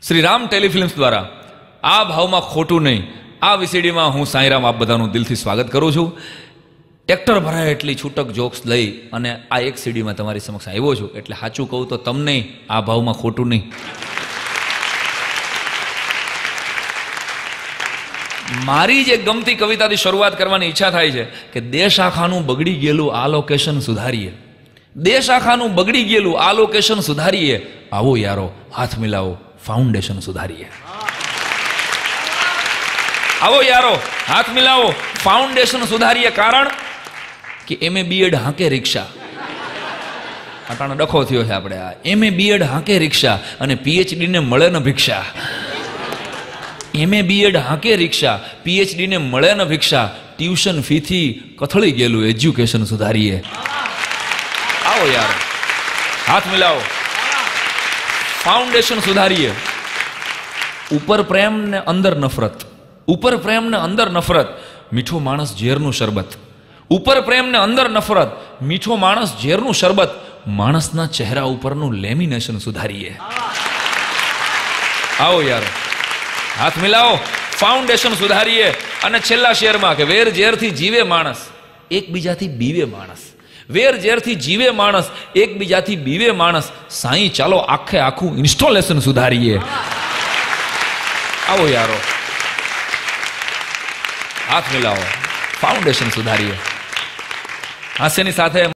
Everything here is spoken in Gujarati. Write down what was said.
શ્રી રામ ટેલિફિલ્મ્સ દ્વારા આ ભાવમાં ખોટું નહીં આ વીસીડીમાં હું સાંઈરામ આપ બધાનું દિલથી સ્વાગત કરું છું. ટ્રેક્ટર ભરાય એટલી છૂટક જોક્સ લઈ અને આ એક સીડીમાં તમારી સમક્ષ આવ્યો છું. એટલે સાચું કહું તો તમને આ ભાવમાં ખોટું નહીં. મારી જે ગમતી કવિતાથી શરૂઆત કરવાની ઈચ્છા થાય છે કે દેશ આખાનું બગડી ગયેલું આ લોકેશન સુધારીએ, દેશ આખાનું બગડી ગયેલું આ લોકેશન સુધારીએ, આવો યારો હાથ મિલાવો ફાઉન્ડેશન સુધારીએ. આવો યારો હાથ મિલાવો ફાઉન્ડેશન સુધારીએ. કારણ કે એમએ બીએડ હાંકે રિક્ષા, અટાણો ડખો થયો છે આપણે. આ એમએ બીએડ હાંકે રિક્ષા અને પીએચડી ને મળે ન ભિક્ષા. એમએ બીએડ હાંકે રિક્ષા, પીએચડી ને મળે ન ભિક્ષા, ટ્યુશન ફીથી કથળી ગયેલું એજ્યુકેશન સુધારીએ. આવો યાર હાથ મિલાવો ફાઉન્ડેશન સુધારીએ. ઉપર પ્રેમ ને અંદર નફરત, ઉપર પ્રેમ ને અંદર નફરત, મીઠો માણસ ઝેરનું શરબત. ઉપર પ્રેમ ને અંદર નફરત, મીઠો માણસ ઝેરનું શરબત, માણસના ચહેરા ઉપરનું લેમિનેશન સુધારીએ. આવો યાર હાથ મિલાવો ફાઉન્ડેશન સુધારીએ. અને છેલ્લા શેરમાં કે વેર ઝેરથી જીવે માણસ એકબીજાથી બીવે માણસ, વેર ઝેરથી જીવે માણસ એકબીજાથી બીવે માણસ, સાईं ચાલો આખે આખું ઇન્સ્ટોલેશન સુધારીએ. આવો યારો હાથ મિલાવો ફાઉન્ડેશન સુધારીએ. હાસ્યની સાથે